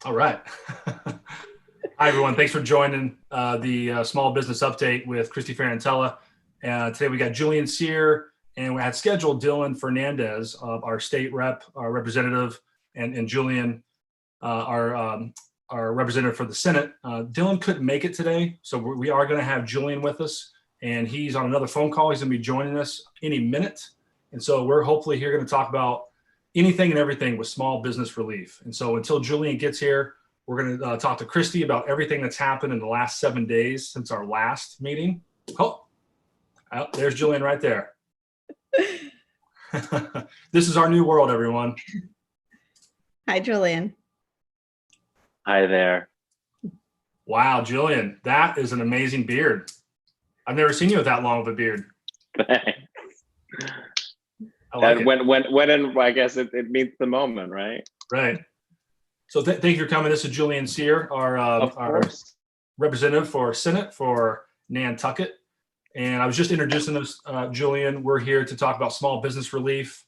All right. Hi, everyone. Thanks for joining the Small Business Update with Kristie Ferrantella. Today we got Julian Cyr, and we had scheduled Dylan Fernandez, our state rep, our representative, and Julian, our representative for the Senate. Dylan couldn't make it today, so we are going to have Julian with us, and he's on another phone call. He's going to be joining us any minute. And so we're hopefully here going to talk about anything and everything with small business relief. And so until Julian gets here, we're going to talk to Kristie about everything that's happened in the last 7 days since our last meeting. Oh, there's Julian right there. This is our new world, everyone. Hi, Julian. Hi there. Wow, Julian, that is an amazing beard. I've never seen you with that long of a beard. Thanks. I like it. When and I guess it meets the moment, right? Right. So thank you for coming. This is Julian Cyr, our representative for Senate for Nantucket. And I was just introducing us, Julian. We're here to talk about small business relief.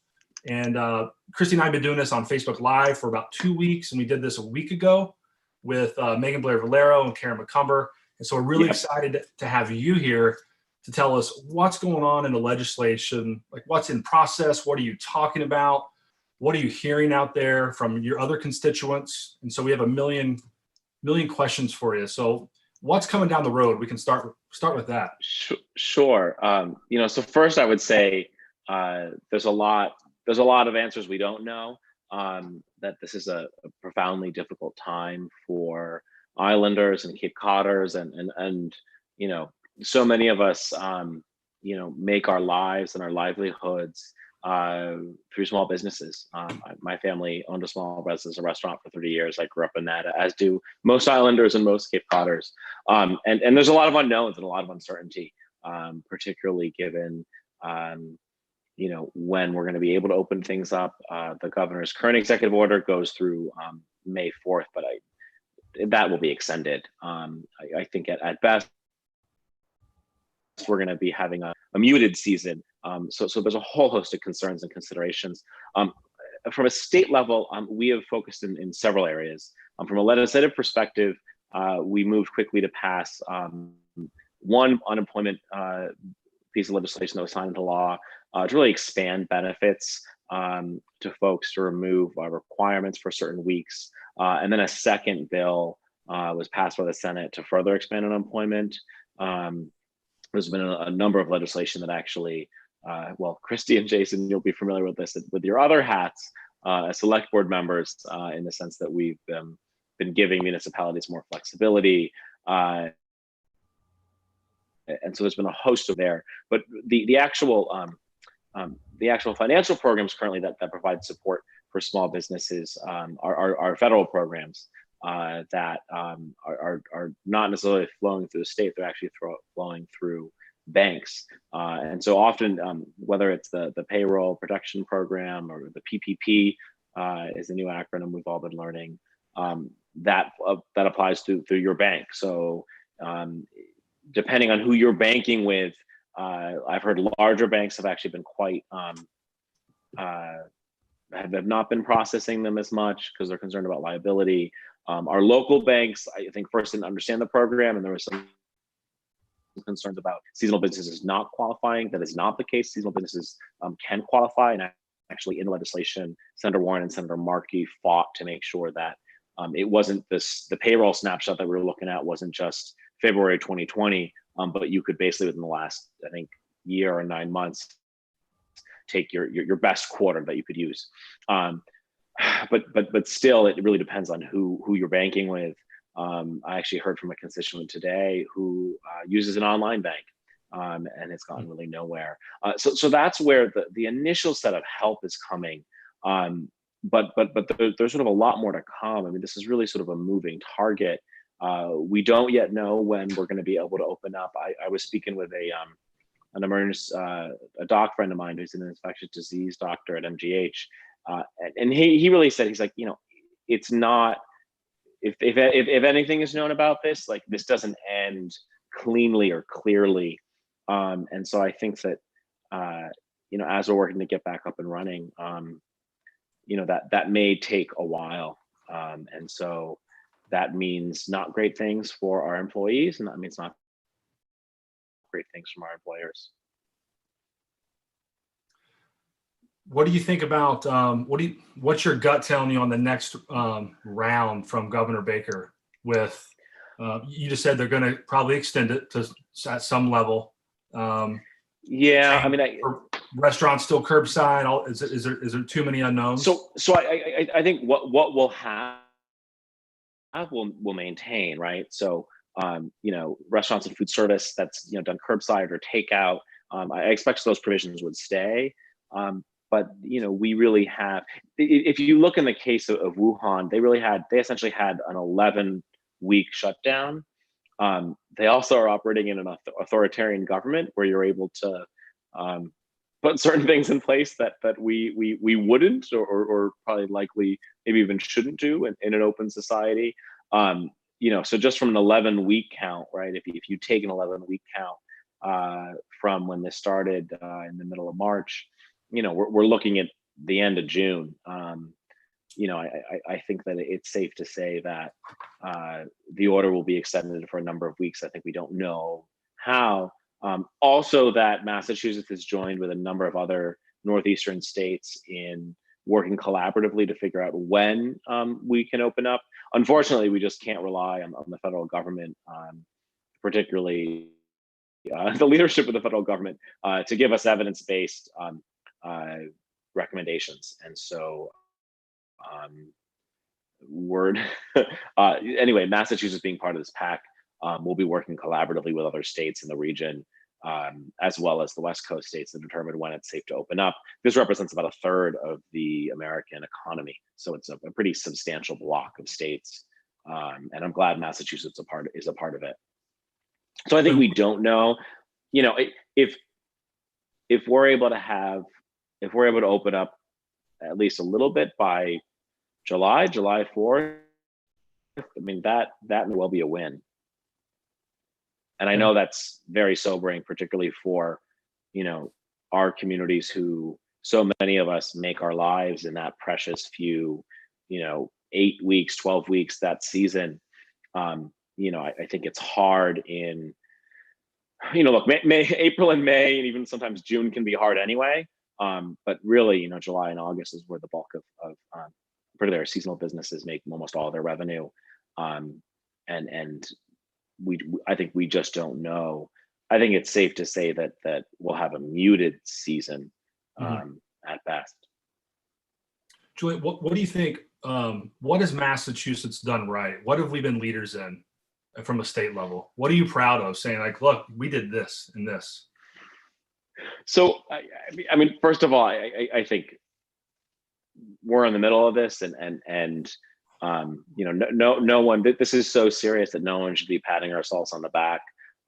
And Kristie and I have been doing this on Facebook Live for about 2 weeks. And we did this a week ago with Megan Blair Valero and Karen McCumber. And so we're really excited to have you here to tell us what's going on in the legislation, like what's in process, what are you talking about, what are you hearing out there from your other constituents? And so we have a million questions for you. So what's coming down the road? We can start with that. Sure. So first I would say there's a lot of answers we don't know. That this is a profoundly difficult time for islanders and Cape Codders and so many of us, make our lives and our livelihoods through small businesses. My family owned a small business, a restaurant for 30 years. I grew up in that, as do most islanders and most Cape Codders. And there's a lot of unknowns and a lot of uncertainty, particularly given, when we're going to be able to open things up. The governor's current executive order goes through May 4th, but that will be extended. I think at best, we're going to be having a muted season. So there's a whole host of concerns and considerations. From a state level, we have focused in several areas. From a legislative perspective, we moved quickly to pass one unemployment piece of legislation that was signed into law to really expand benefits to folks, to remove requirements for certain weeks. And then a second bill was passed by the Senate to further expand unemployment. There's been a number of legislation that actually, Kristie and Jason, you'll be familiar with this with your other hats as select board members, in the sense that we've been giving municipalities more flexibility. And so there's been a host of there, but the actual financial programs currently that provide support for small businesses are federal programs that are not necessarily flowing through the state; they're actually flowing through banks. And so often, whether it's the payroll protection program or the PPP is the new acronym we've all been learning, that applies through your bank. So depending on who you're banking with, I've heard larger banks have actually been quite have not been processing them as much because they're concerned about liability. Our local banks, I think, first didn't understand the program, and there was some concerns about seasonal businesses not qualifying. That is not the case. Seasonal businesses can qualify, and actually in legislation, Senator Warren and Senator Markey fought to make sure that it wasn't the payroll snapshot that we were looking at wasn't just February 2020, but you could basically within the last, I think, year or 9 months, take your best quarter that you could use. But still, it really depends on who you're banking with. I actually heard from a constituent today who uses an online bank and has gotten really nowhere. So that's where the initial set of help is coming. But there's sort of a lot more to come. I mean, this is really sort of a moving target. We don't yet know when we're going to be able to open up. I was speaking with an emergency, a doc friend of mine who's an infectious disease doctor at MGH. And he really said, he's like, it's not, if anything is known about this, like this doesn't end cleanly or clearly. And so I think that, as we're working to get back up and running, that may take a while. And so that means not great things for our employees, and that means not great things from our employers. What do you think about what's your gut telling you on the next round from Governor Baker? With you just said they're going to probably extend it to at some level. Yeah, I mean, restaurants still curbside. Is there too many unknowns? So I think what we'll have will maintain, right? So restaurants and food service that's done curbside or takeout. I expect those provisions would stay. But we really have, if you look in the case of Wuhan, they essentially had an 11-week shutdown. They also are operating in an authoritarian government where you're able to put certain things in place that we wouldn't or probably likely maybe even shouldn't do in an open society. So just from an 11-week count, right? If you take an 11-week count from when this started in the middle of March, we're looking at the end of June. I think that it's safe to say that the order will be extended for a number of weeks. I think we don't know how. Also, that Massachusetts has joined with a number of other northeastern states in working collaboratively to figure out when we can open up. Unfortunately, we just can't rely on the federal government, particularly the leadership of the federal government, to give us evidence-based recommendations. And so anyway, Massachusetts being part of this pack, we'll be working collaboratively with other states in the region, as well as the West Coast states to determine when it's safe to open up. This represents about a third of the American economy. So it's a pretty substantial block of states. And I'm glad Massachusetts is a part of it. So I think we don't know, if we're able to open up at least a little bit by July 4th, I mean, that may well be a win. And I know that's very sobering, particularly for, our communities who, so many of us make our lives in that precious few, 8 weeks, 12 weeks, that season. I think it's hard in, look, April and May, and even sometimes June can be hard anyway. But really, July and August is where the bulk of particularly our seasonal businesses make almost all their revenue. And I think we just don't know. I think it's safe to say that we'll have a muted season at best. Julian, what do you think? What has Massachusetts done right? What have we been leaders in from a state level? What are you proud of, saying like, look, we did this and this? So, I mean, first of all, I think we're in the middle of this, and no one. This is so serious that no one should be patting ourselves on the back.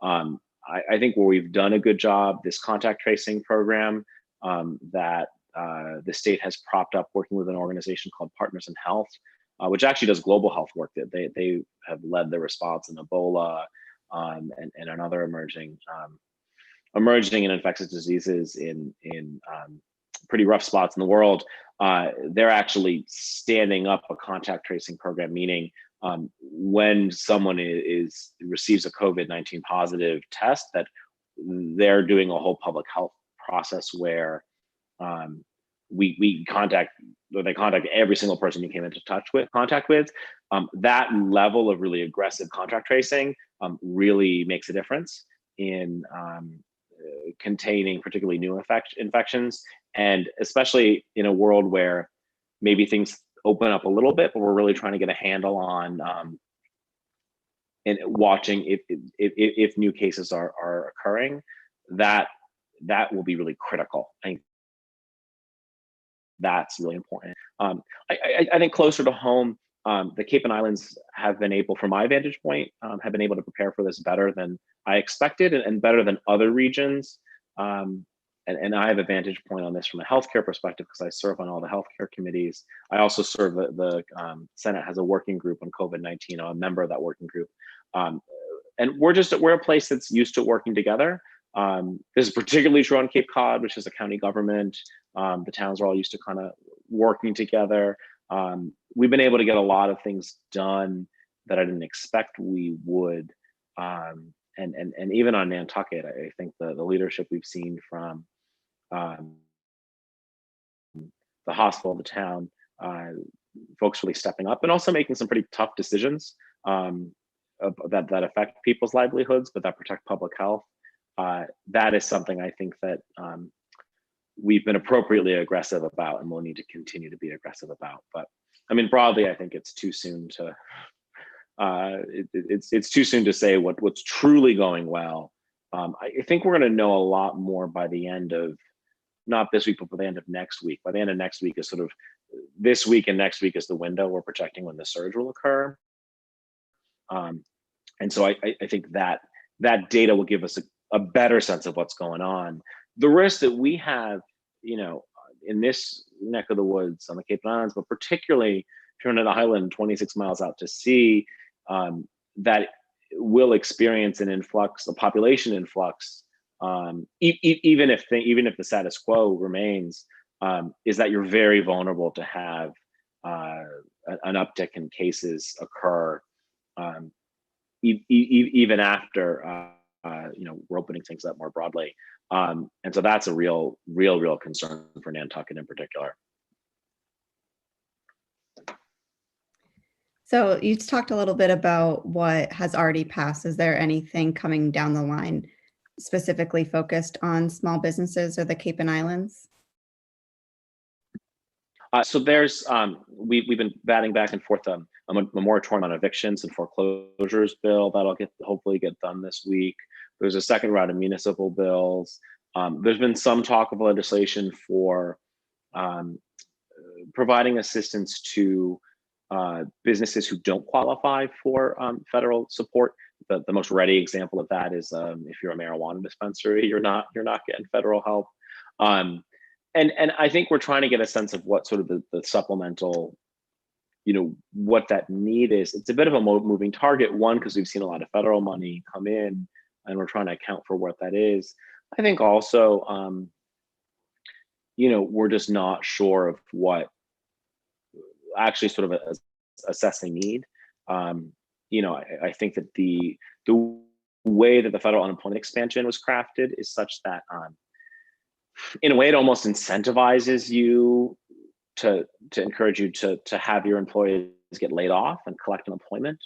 I think where we've done a good job, this contact tracing program that the state has propped up, working with an organization called Partners in Health, which actually does global health work. That they have led the response in Ebola and another emerging and infectious diseases in pretty rough spots in the world. They're actually standing up a contact tracing program, meaning when someone receives a COVID-19 positive test, that they're doing a whole public health process where they contact every single person you came into contact with. That level of really aggressive contact tracing really makes a difference in containing particularly new infections, and especially in a world where maybe things open up a little bit, but we're really trying to get a handle on and watching if new cases are occurring. That will be really critical. I think that's really important. I think closer to home, the Cape and Islands have been able, from my vantage point, have been able to prepare for this better than I expected, and better than other regions. And I have a vantage point on this from a healthcare perspective because I serve on all the healthcare committees. I also serve the Senate has a working group on COVID-19. I'm a member of that working group. And we're a place that's used to working together. This is particularly true on Cape Cod, which is a county government. The towns are all used to kind of working together. We've been able to get a lot of things done that I didn't expect we would. And even on Nantucket, I think the leadership we've seen from the hospital, the town, folks really stepping up and also making some pretty tough decisions that affect people's livelihoods, but that protect public health. That is something I think that we've been appropriately aggressive about and will need to continue to be aggressive about. But I mean, broadly, I think it's too soon to it's too soon to say what's truly going well. I think we're going to know a lot more by the end of, not this week, but by the end of next week. By the end of next week is sort of, this week and next week is the window we're projecting when the surge will occur. And so I think that data will give us a better sense of what's going on. The risk that we have, in this neck of the woods on the Cape Islands, but particularly if you're on an island 26 miles out to sea, that will experience an influx, a population influx, even if the status quo remains, is that you're very vulnerable to have an uptick in cases occur, even after we're opening things up more broadly, and so that's a real concern for Nantucket in particular. So you talked a little bit about what has already passed. Is there anything coming down the line specifically focused on small businesses or the Cape and Islands? So there's we've been batting back and forth a moratorium on evictions and foreclosures bill that'll hopefully get done this week. There's a second round of municipal bills. There's been some talk of legislation for providing assistance to businesses who don't qualify for federal support. The most ready example of that is if you're a marijuana dispensary, you're not getting federal help. And I think we're trying to get a sense of what sort of the supplemental, what that need is. It's a bit of a moving target, one, because we've seen a lot of federal money come in and we're trying to account for what that is. I think also, we're just not sure of what actually sort of assessing need. I think that the way that the federal unemployment expansion was crafted is such that in a way it almost incentivizes you to encourage you to have your employees get laid off and collect unemployment.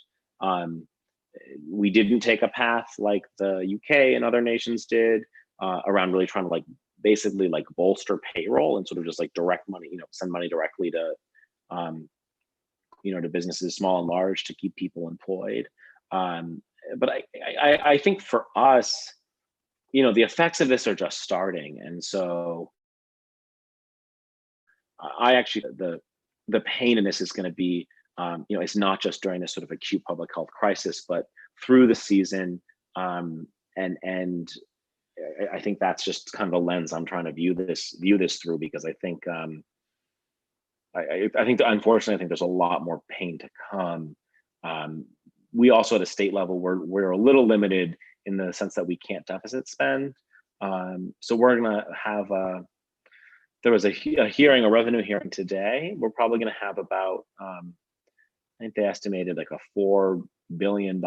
We didn't take a path like the UK and other nations did around really trying to basically bolster payroll and sort of just direct money, send money directly to to businesses small and large to keep people employed. But I think for us, the effects of this are just starting. And so I actually, the pain in this is going to be, it's not just during this sort of acute public health crisis, but through the season. And I think that's just kind of a lens I'm trying to view this through, because I think, I think unfortunately, I think there's a lot more pain to come. We also at a state level, we're a little limited in the sense that we can't deficit spend. So we're gonna have there was a revenue hearing today. We're probably gonna have about, I think they estimated a $4 billion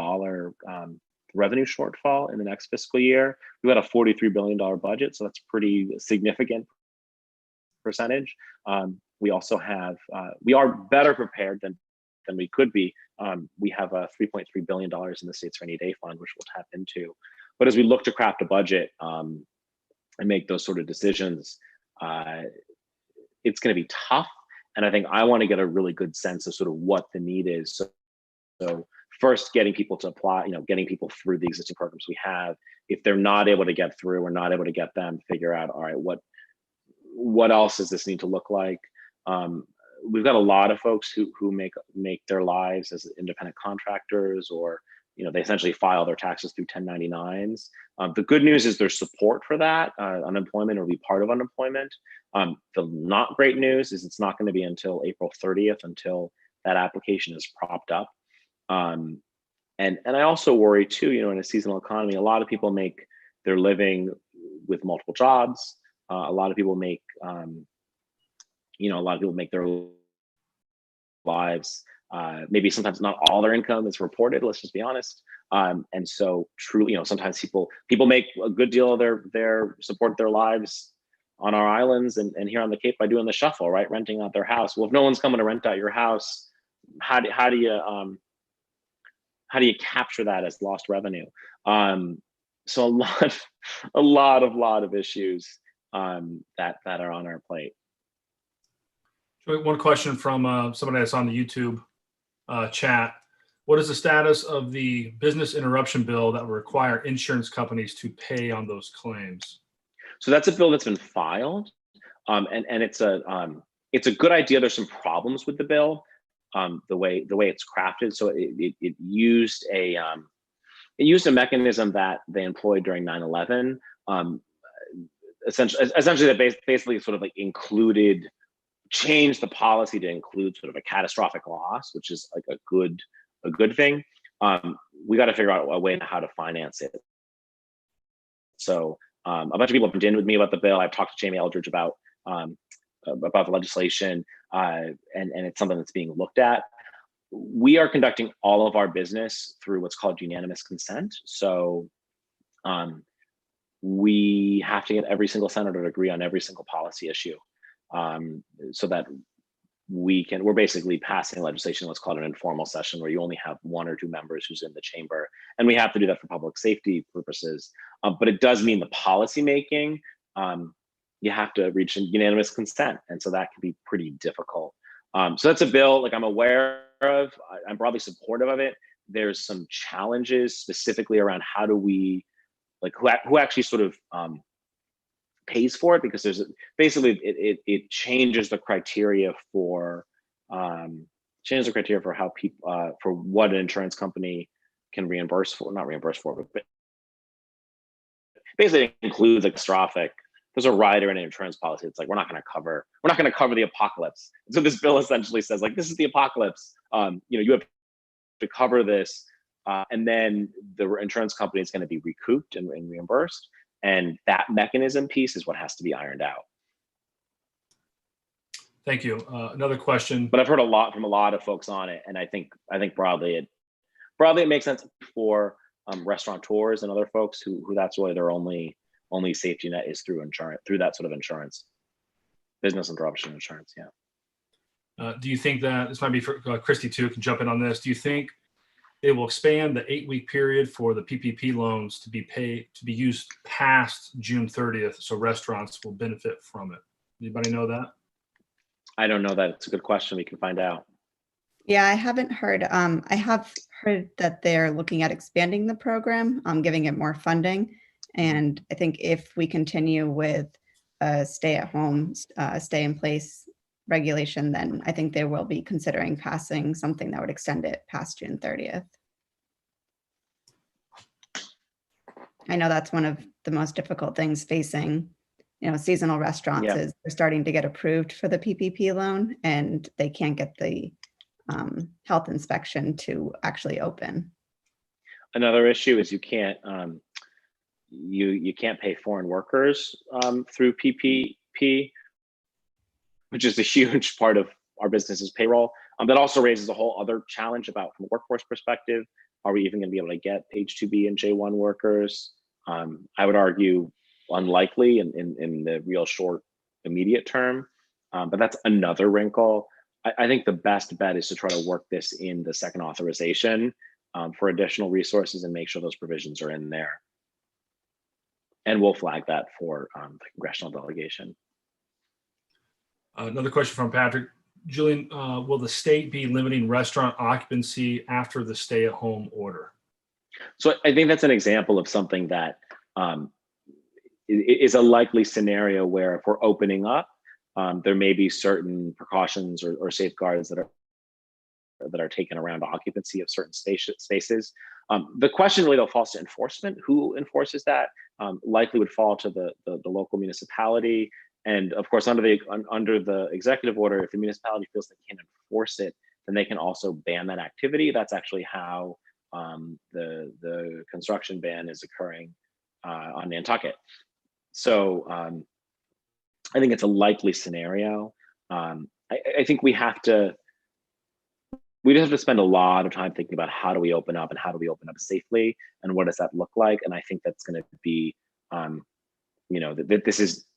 revenue shortfall in the next fiscal year. We've got a $43 billion budget, so that's pretty significant percentage. We also have, we are better prepared than we could be. We have a $3.3 billion in the state's rainy day fund, which we'll tap into. But as we look to craft a budget and make those sort of decisions, it's going to be tough. And I think I want to get a really good sense of sort of what the need is. So first, getting people to apply, getting people through the existing programs we have. If they're not able to get through, we're not able to get them, figure out, all right, what else does this need to look like? We've got a lot of folks who make their lives as independent contractors, or they essentially file their taxes through 1099s. The good news is there's support for that. Unemployment will be part of unemployment. The not great news is it's not going to be until April 30th until that application is propped up. And I also worry too, in a seasonal economy, a lot of people make their living with multiple jobs. A lot of people make, their lives maybe sometimes not all their income is reported, let's just be honest. And so truly, sometimes people make a good deal of their support their lives on our islands and here on the Cape by doing the shuffle, right? Renting out their house. Well, if no one's coming to rent out your house, how do you capture that as lost revenue? So a lot of issues that are on our plate. One question from somebody that's on the YouTube chat. What is the status of the business interruption bill that will require insurance companies to pay on those claims? So that's a bill that's been filed, and it's a good idea. There's some problems with the bill, the way it's crafted. So it used a mechanism that they employed during 9/11. Essentially, that basically sort of like changed the policy to include sort of a catastrophic loss, which is like a good thing. We got to figure out a way how to finance it. So a bunch of people have been in with me about the bill. I've talked to Jamie Eldridge about the legislation, and it's something that's being looked at. We are conducting all of our business through what's called unanimous consent. So we have to get every single senator to agree on every single policy issue, so that we're basically passing legislation, what's called an informal session, where you only have one or two members who's in the chamber. And we have to do that for public safety purposes. But it does mean the policy making, you have to reach unanimous consent. And so that can be pretty difficult. So that's a bill like I'm aware of. I'm broadly supportive of it. There's some challenges specifically around how do we, like who actually sort of pays for it, because there's basically it changes the criteria for how people for what an insurance company can reimburse for, not reimburse for, but basically it includes like catastrophic. There's a rider in an insurance policy. It's like we're not going to cover the apocalypse. So this bill essentially says like this is the apocalypse. You have to cover this, and then the insurance company is going to be recouped and reimbursed. And that mechanism piece is what has to be ironed out. Thank you. Another question. But I've heard a lot from a lot of folks on it, and I think broadly it makes sense for restaurateurs and other folks who that's really their only safety net is through insurance, through that sort of insurance, business interruption insurance. Yeah. Do you think that this might be for Kristie too? Can jump in on this. Do you think it will expand the 8-week period for the PPP loans to be used past June 30th, so restaurants will benefit from it? Anybody know that? I don't know that. It's a good question. We can find out. Yeah, I haven't heard. I have heard that they're looking at expanding the program, giving it more funding. And I think if we continue with a stay-at-home, stay-in-place regulation, then I think they will be considering passing something that would extend it past June 30th. I know that's one of the most difficult things facing, seasonal restaurants is they're starting to get approved for the PPP loan and they can't get the health inspection to actually open. Another issue is you can't pay foreign workers through PPP, which is a huge part of our business's payroll. That also raises a whole other challenge from a workforce perspective. Are we even going to be able to get H-2B and J-1 workers? I would argue unlikely in the real short, immediate term, but that's another wrinkle. I think the best bet is to try to work this in the second authorization for additional resources and make sure those provisions are in there. And we'll flag that for the congressional delegation. Another question from Patrick. Julian, will the state be limiting restaurant occupancy after the stay-at-home order? So I think that's an example of something that is a likely scenario where if we're opening up, there may be certain precautions or safeguards that are taken around occupancy of certain spaces. The question really though falls to enforcement. Who enforces that? Likely would fall to the local municipality. And of course, under the executive order, if the municipality feels they can't enforce it, then they can also ban that activity. That's actually how the construction ban is occurring on Nantucket. So I think it's a likely scenario. I think we have to we just have to spend a lot of time thinking about how do we open up and how do we open up safely and what does that look like. And I think that's going to be, this is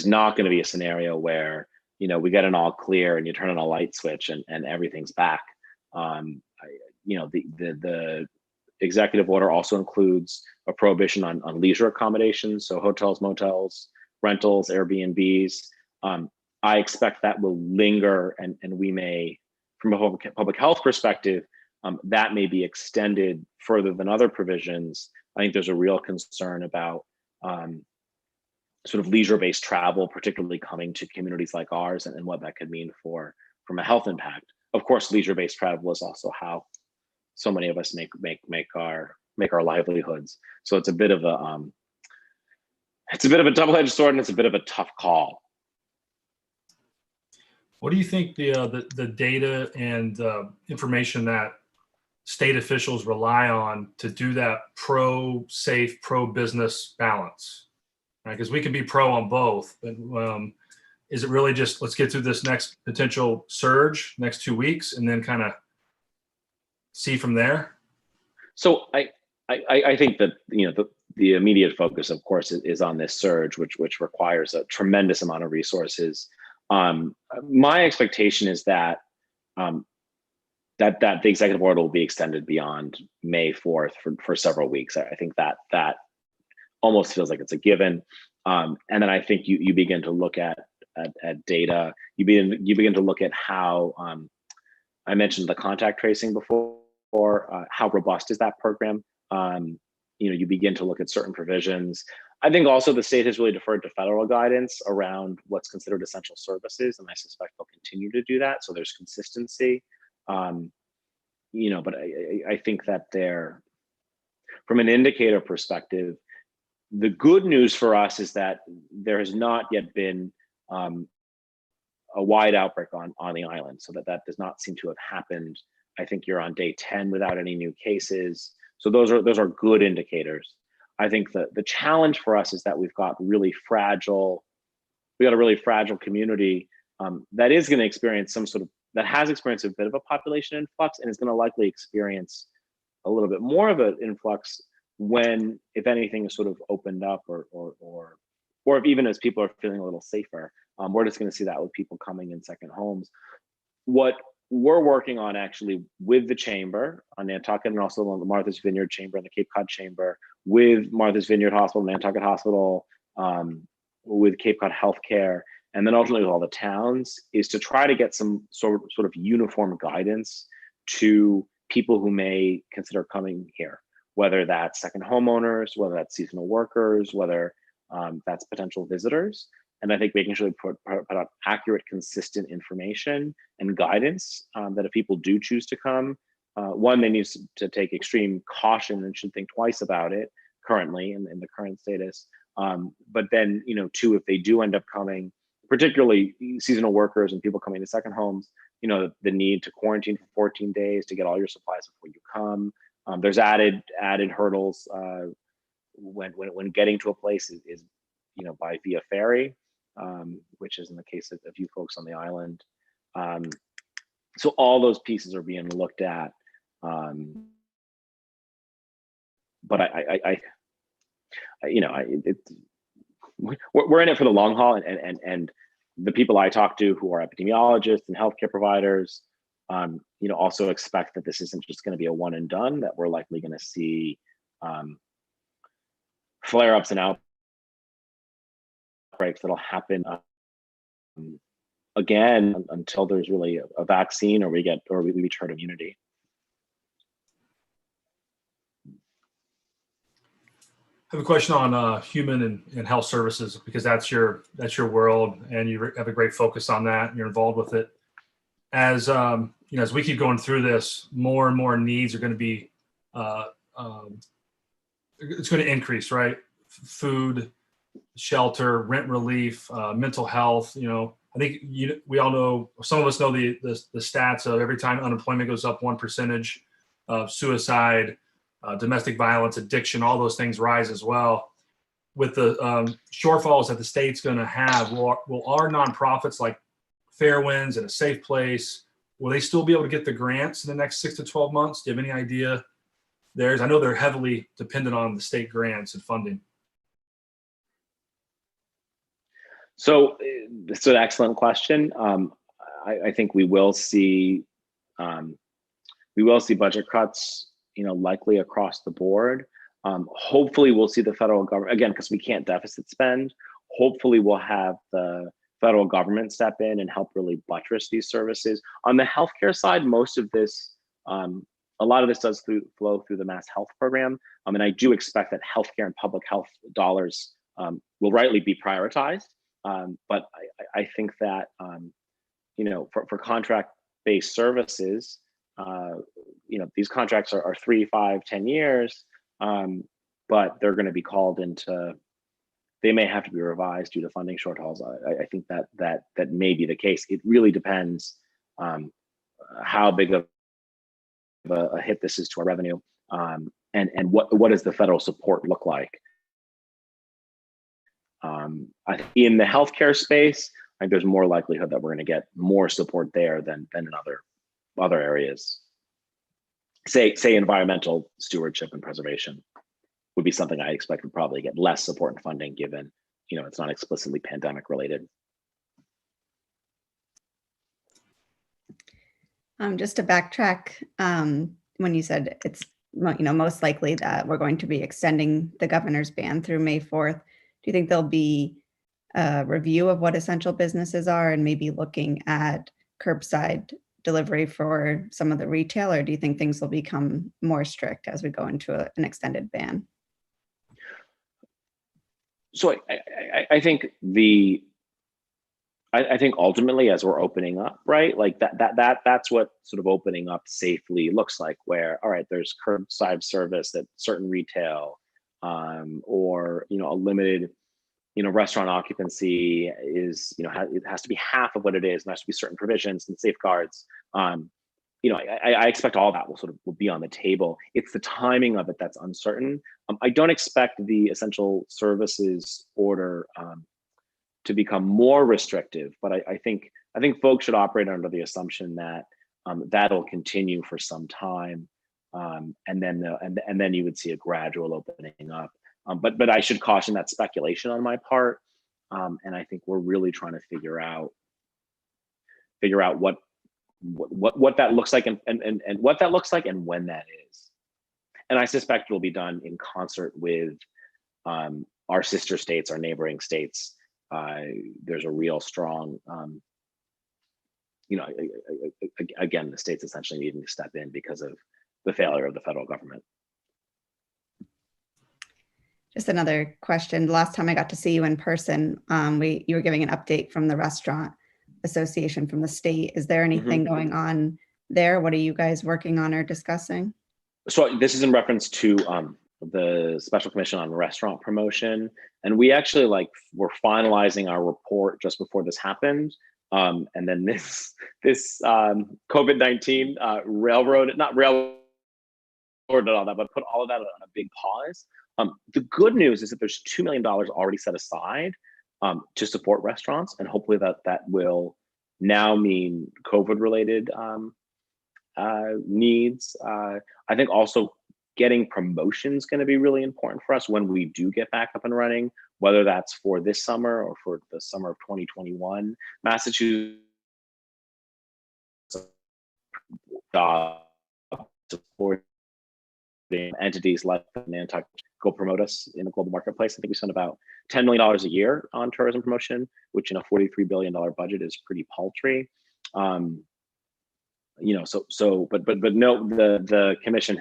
not going to be a scenario where, we get an all clear and you turn on a light switch and everything's back. The executive order also includes a prohibition on leisure accommodations, so hotels, motels, rentals, Airbnbs. I expect that will linger, and we may, from a public health perspective, that may be extended further than other provisions. I think there's a real concern about sort of leisure-based travel, particularly coming to communities like ours, and what that could mean from a health impact. Of course, leisure-based travel is also how so many of us make our livelihoods. So it's a bit of a double-edged sword, and it's a bit of a tough call. What do you think the data and information that state officials rely on to do that pro-safe, pro-business balance? Right? Because we can be pro on both, but is it really just let's get through this next potential surge next 2 weeks and then kind of see from there? So I think that the immediate focus, of course, is on this surge, which requires a tremendous amount of resources. My expectation is that that the executive order will be extended beyond May 4th for several weeks. I think that almost feels like it's a given. And then I think you begin to look at data. You begin to look at how I mentioned the contact tracing before. How robust is that program? You begin to look at certain provisions. I think also the state has really deferred to federal guidance around what's considered essential services, and I suspect they'll continue to do that. So there's consistency. But I think that from an indicator perspective, the good news for us is that there has not yet been a wide outbreak on the island, so that does not seem to have happened. I think you're on day 10 without any new cases. So those are good indicators. I think the challenge for us is that we've got a really fragile community that is going to experience that has experienced a bit of a population influx and is going to likely experience a little bit more of an influx when, if anything, is sort of opened up or if even as people are feeling a little safer. We're just going to see that with people coming in second homes. What we're working on actually with the chamber on Nantucket and also on the Martha's Vineyard Chamber and the Cape Cod Chamber, with Martha's Vineyard Hospital, Nantucket Hospital, with Cape Cod Healthcare, and then ultimately with all the towns, is to try to get some sort of uniform guidance to people who may consider coming here, whether that's second homeowners, whether that's seasonal workers, whether that's potential visitors. And I think making sure we put out accurate, consistent information and guidance that if people do choose to come, one, they need to take extreme caution and should think twice about it currently in the current status. But then, two, if they do end up coming, particularly seasonal workers and people coming to second homes, the need to quarantine for 14 days to get all your supplies before you come. There's added hurdles when getting to a place is by via ferry. Which is in the case of you folks on the island. So all those pieces are being looked at. But we're in it for the long haul, and the people I talk to who are epidemiologists and healthcare providers, also expect that this isn't just going to be a one and done, that we're likely going to see flare-ups and outbreaks that'll happen again until there's really a vaccine or we reach herd immunity. I have a question on human and health services, because that's your world, and you have a great focus on that, and you're involved with it. As as we keep going through this, more and more needs are going to be it's going to increase, right? Food, shelter, rent relief, mental health. I think we all know, some of us know the stats of every time unemployment goes up 1%, of suicide, domestic violence, addiction, all those things rise as well. With the shortfalls that the state's going to have, will our nonprofits like Fair Winds and A Safe Place, will they still be able to get the grants in the next 6 to 12 months? Do you have any idea? I know they're heavily dependent on the state grants and funding. So it's an excellent question. I think we will see budget cuts, likely across the board. Hopefully, we'll see the federal government again, because we can't deficit spend. Hopefully, we'll have the federal government step in and help really buttress these services. On the healthcare side, most of this, a lot of this does flow through the Mass Health Program. And I do expect that healthcare and public health dollars will rightly be prioritized. But I think that, for contract-based services, these contracts are 3, 5, 10 years, but they're going to be called into, they may have to be revised due to funding shortfalls. I think that may be the case. It really depends how big of a hit this is to our revenue, and what does the federal support look like. In the healthcare space, I think there's more likelihood that we're going to get more support there than in other areas. Say environmental stewardship and preservation would be something I expect would probably get less support and funding, given it's not explicitly pandemic related. Just to backtrack, when you said it's most likely that we're going to be extending the governor's ban through May 4th, do you think there'll be a review of what essential businesses are and maybe looking at curbside delivery for some of the retail, or do you think things will become more strict as we go into an extended ban? So I think I think ultimately, as we're opening up, right, like that's what sort of opening up safely looks like, where, all right, there's curbside service at certain retail, or a limited restaurant occupancy is, it has to be half of what it is, and there has to be certain provisions and safeguards. I expect all that will be on the table. It's the timing of it that's uncertain. I don't expect the essential services order to become more restrictive, but I think folks should operate under the assumption that that'll continue for some time, and then you would see a gradual opening up. But I should caution that speculation on my part, and I think we're really trying to figure out what that looks like and what that looks like and when that is. And I suspect it will be done in concert with our sister states, our neighboring states. There's a real strong, again, the states essentially needing to step in because of the failure of the federal government. Just another question. The last time I got to see you in person, you were giving an update from the Restaurant Association from the state. Is there anything going on there? What are you guys working on or discussing? So this is in reference to the Special Commission on Restaurant Promotion, and we actually were finalizing our report just before this happened, and then this COVID-19 not railroaded all that, but put all of that on a big pause. The good news is that there's $2 million already set aside to support restaurants, and hopefully that will now mean COVID-related needs. I think also getting promotions going to be really important for us when we do get back up and running, whether that's for this summer or for the summer of 2021. Massachusetts supporting entities like Nantucket go promote us in the global marketplace. I think we spend about $10 million a year on tourism promotion, which in a $43 billion budget is pretty paltry. But no, the commission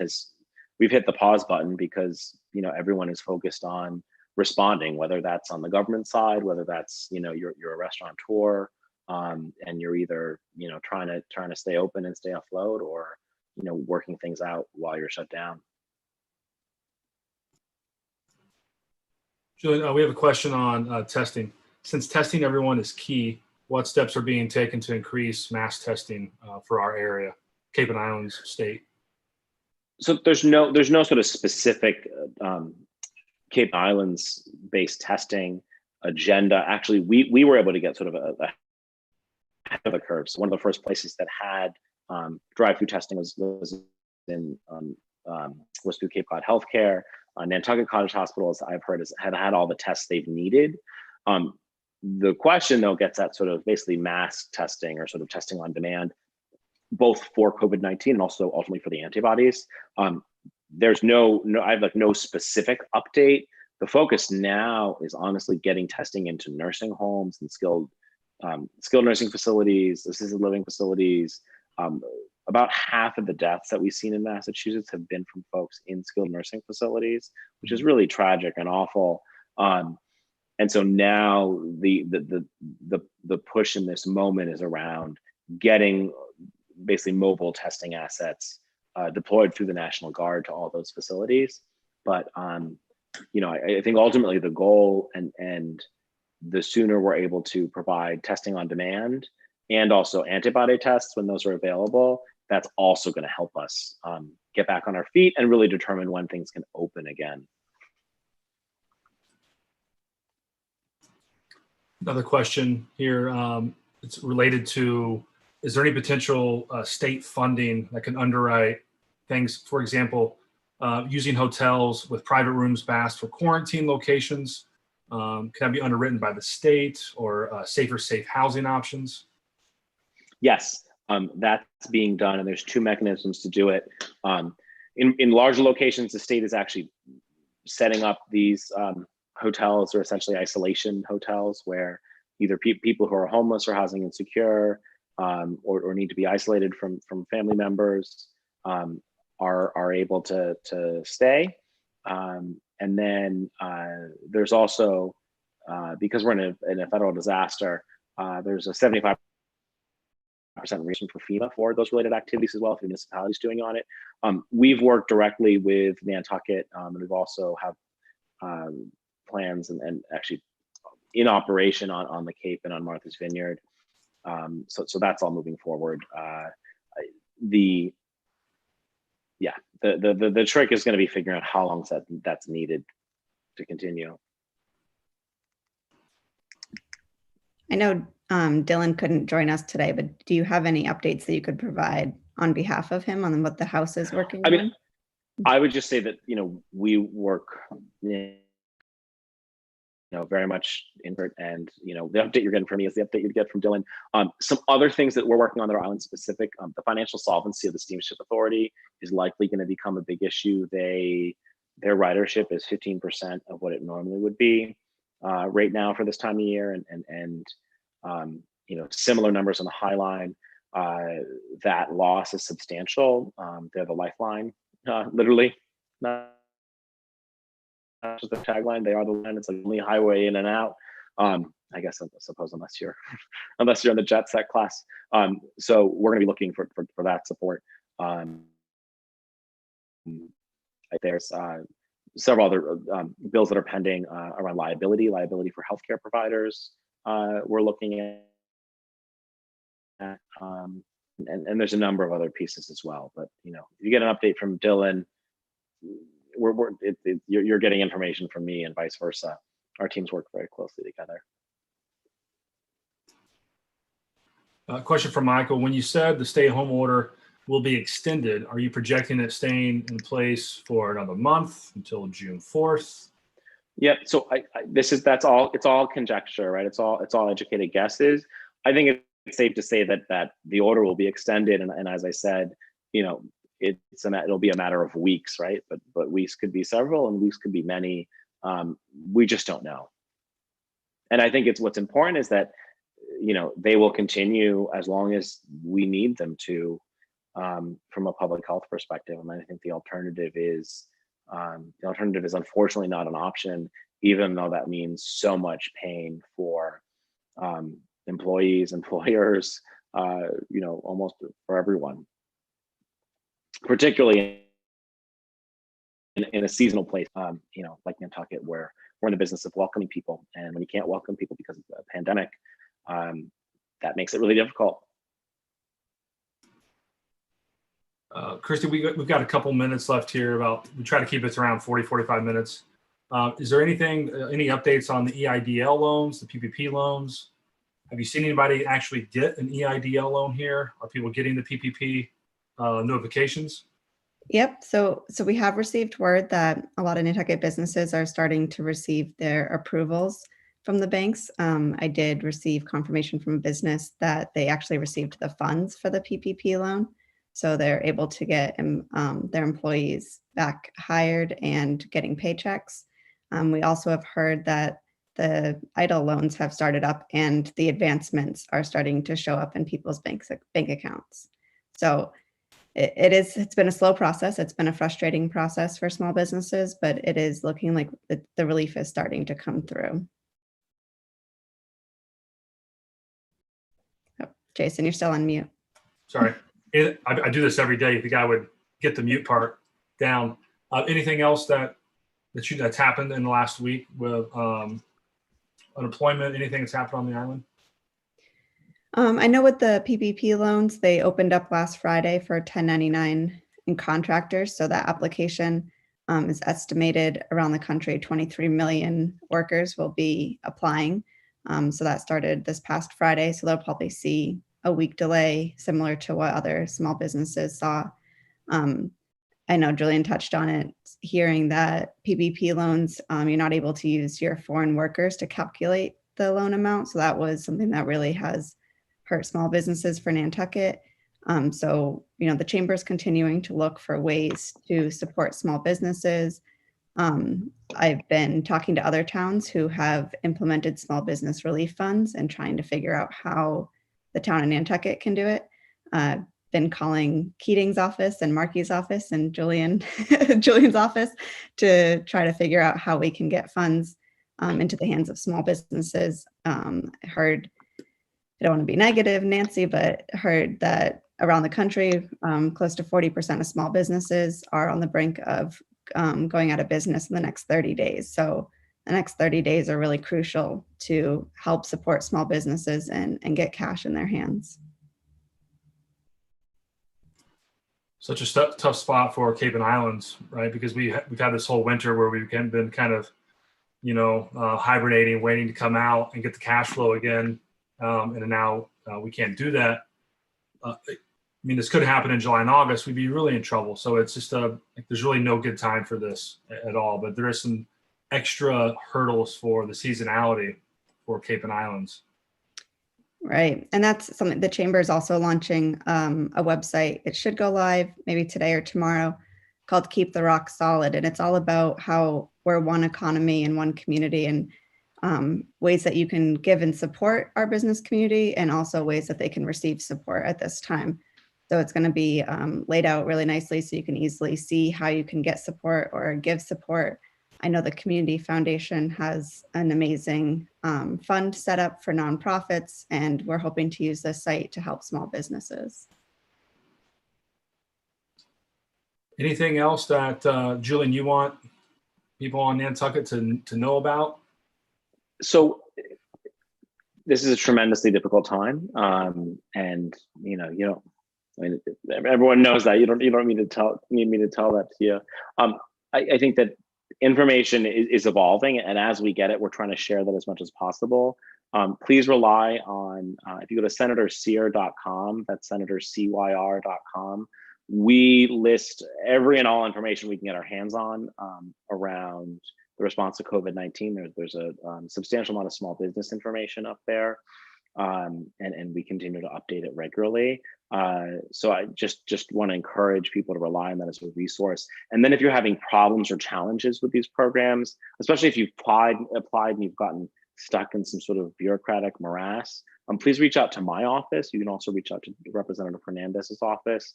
we've hit the pause button because everyone is focused on responding, whether that's on the government side, whether that's you're a restaurateur, and you're either trying to stay open and stay afloat, or working things out while you're shut down. Julian, we have a question on testing. Since testing everyone is key, what steps are being taken to increase mass testing for our area, Cape and Islands state? So there's no sort of specific Cape Islands based testing agenda. Actually, we were able to get sort of ahead of the curve. So one of the first places that had Drive-through testing was through Cape Cod Healthcare. Nantucket Cottage Hospitals, I've heard, have had all the tests they've needed. The question, though, gets at sort of basically mass testing or sort of testing on demand, both for COVID-19 and also ultimately for the antibodies. There's I have like no specific update. The focus now is honestly getting testing into nursing homes and skilled nursing facilities, assisted living facilities. About half of the deaths that we've seen in Massachusetts have been from folks in skilled nursing facilities, which is really tragic and awful. And so now the push in this moment is around getting basically mobile testing assets deployed through the National Guard to all those facilities. But I think ultimately the goal, and the sooner we're able to provide testing on demand and also antibody tests when those are available, that's also going to help us get back on our feet and really determine when things can open again. Another question here. It's related to, is there any potential state funding that can underwrite things, for example, using hotels with private rooms passed for quarantine locations? Can that be underwritten by the state, or safe housing options? Yes, that's being done, and there's two mechanisms to do it. In larger locations, the state is actually setting up these hotels, or essentially isolation hotels, where either people who are homeless or housing insecure, or need to be isolated from family members, are able to stay. And then there's also, because we're in a federal disaster, there's a 75% reimbursement for FEMA for those related activities as well, if the municipality's doing on it. We've worked directly with Nantucket, and we've also have plans and actually in operation on the Cape and on Martha's Vineyard. So that's all moving forward. The trick is going to be figuring out how long that's needed to continue. I know Dylan couldn't join us today, but do you have any updates that you could provide on behalf of him on what the House is working on? I would just say that, we work, very much invert, and the update you're getting from me is the update you'd get from Dylan. Some other things that we're working on that are island specific. The financial solvency of the Steamship Authority is likely going to become a big issue. Their ridership is 15% of what it normally would be right now for this time of year, and similar numbers on the High Line. That loss is substantial. They're the lifeline, literally. Not just the tagline, they are the line. It's the only highway in and out. I guess, I suppose, unless you're in the jet set class. So we're going to be looking for that support. There's several other bills that are pending around liability for healthcare providers. We're looking at, and there's a number of other pieces as well. But if you get an update from Dylan, you're getting information from me, and vice versa. Our teams work very closely together. Question from Michael. When you said the stay-at-home order will be extended, are you projecting it staying in place for another month until June 4th? Yeah. So it's all conjecture, right? It's all educated guesses. I think it's safe to say that the order will be extended, and as I said, it'll be a matter of weeks, right? But weeks could be several, and weeks could be many. We just don't know. And I think what's important is that they will continue as long as we need them to, from a public health perspective. And I think the alternative is unfortunately not an option, even though that means so much pain for employees, employers, almost for everyone. Particularly in a seasonal place, like Nantucket, where we're in the business of welcoming people, and when you can't welcome people because of the pandemic, that makes it really difficult. Kristie, we've got a couple minutes left here. We try to keep it around 40-45 minutes. Is there any updates on the EIDL loans, the PPP loans? Have you seen anybody actually get an EIDL loan here? Are people getting the PPP notifications? Yep. So we have received word that a lot of Nantucket businesses are starting to receive their approvals from the banks. I did receive confirmation from a business that they actually received the funds for the PPP loan. So they're able to get their employees back hired and getting paychecks. We also have heard that the idle loans have started up and the advancements are starting to show up in people's bank accounts. So it's been a slow process. It's been a frustrating process for small businesses, but it is looking like the relief is starting to come through. Oh, Jason, you're still on mute. Sorry. I do this every day. The guy would get the mute part down. Anything else that's happened in the last week with unemployment? Anything that's happened on the island? I know with the PPP loans, they opened up last Friday for 1099 and contractors. So that application is estimated around the country, 23 million workers will be applying. So that started this past Friday. So they'll probably see a week delay, similar to what other small businesses saw. I know Julian touched on it, hearing that PPP loans, you're not able to use your foreign workers to calculate the loan amount. So that was something that really has hurt small businesses for Nantucket. So, the chamber is continuing to look for ways to support small businesses. I've been talking to other towns who have implemented small business relief funds and trying to figure out how the town of Nantucket can do it. Been calling Keating's office and Markey's office and Julian's office to try to figure out how we can get funds into the hands of small businesses. Heard, I don't want to be negative, Nancy, but heard that around the country, close to 40% of small businesses are on the brink of going out of business in the next 30 days. So the next 30 days are really crucial to help support small businesses and get cash in their hands. Such a tough spot for Cape and Islands, right? Because we've had this whole winter where we've been kind of, hibernating, waiting to come out and get the cash flow again. And now we can't do that. This could happen in July and August. We'd be really in trouble. So it's just there's really no good time for this at all. But there is some extra hurdles for the seasonality for Cape and Islands. Right. And that's something the chamber is also launching a website. It should go live maybe today or tomorrow, called Keep the Rock Solid. And it's all about how we're one economy and one community, and ways that you can give and support our business community, and also ways that they can receive support at this time. So it's going to be laid out really nicely so you can easily see how you can get support or give support. I know the Community Foundation has an amazing fund set up for nonprofits, and we're hoping to use this site to help small businesses. Anything else that, Julian, you want people on Nantucket to know about? So this is a tremendously difficult time. And everyone knows that. You don't need me to tell that to you. I think that information is evolving, and as we get it, we're trying to share that as much as possible. Please rely on, if you go to senatorcyr.com, that's senatorcyr.com, we list every and all information we can get our hands on around the response to COVID-19. There's a substantial amount of small business information up there, and we continue to update it regularly. So I just want to encourage people to rely on that as a resource. And then if you're having problems or challenges with these programs, especially if you've applied and you've gotten stuck in some sort of bureaucratic morass, please reach out to my office. You can also reach out to Representative Hernandez's office.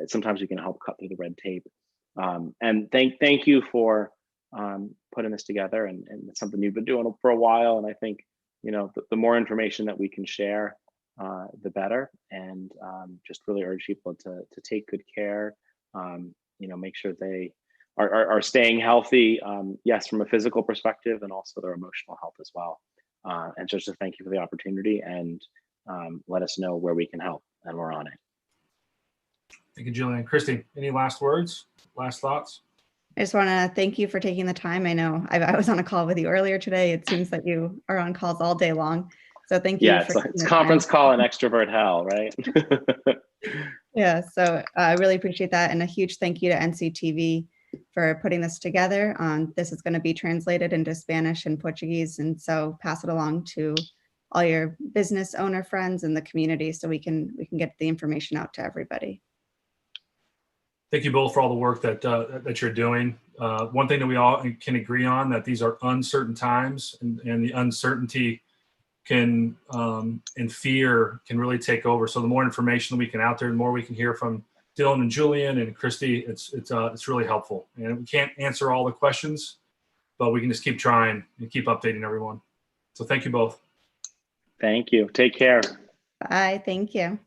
Sometimes we can help cut through the red tape. And thank you for putting this together, and it's something you've been doing for a while. And I think, the more information that we can share, the better. And just really urge people to take good care, make sure they are staying healthy, yes, from a physical perspective, and also their emotional health as well. And just to thank you for the opportunity, and let us know where we can help, and we're on it. Thank you, Julian. Kristie, any last words, last thoughts? I just want to thank you for taking the time. I know I was on a call with you earlier today. It seems that you are on calls all day long. So thank you. Yeah, for it's conference call and extrovert hell, right? Yeah, so I really appreciate that. And a huge thank you to NCTV for putting this together. This is going to be translated into Spanish and Portuguese. And so pass it along to all your business owner friends in the community so we can get the information out to everybody. Thank you both for all the work that you're doing. One thing that we all can agree on, that these are uncertain times, and the uncertainty can and fear can really take over. So the more information we can out there, the more we can hear from Dylan and Julian and Kristie, it's really helpful. And we can't answer all the questions, but we can just keep trying and keep updating everyone. So thank you both. Thank you. Take care. Bye. Thank you.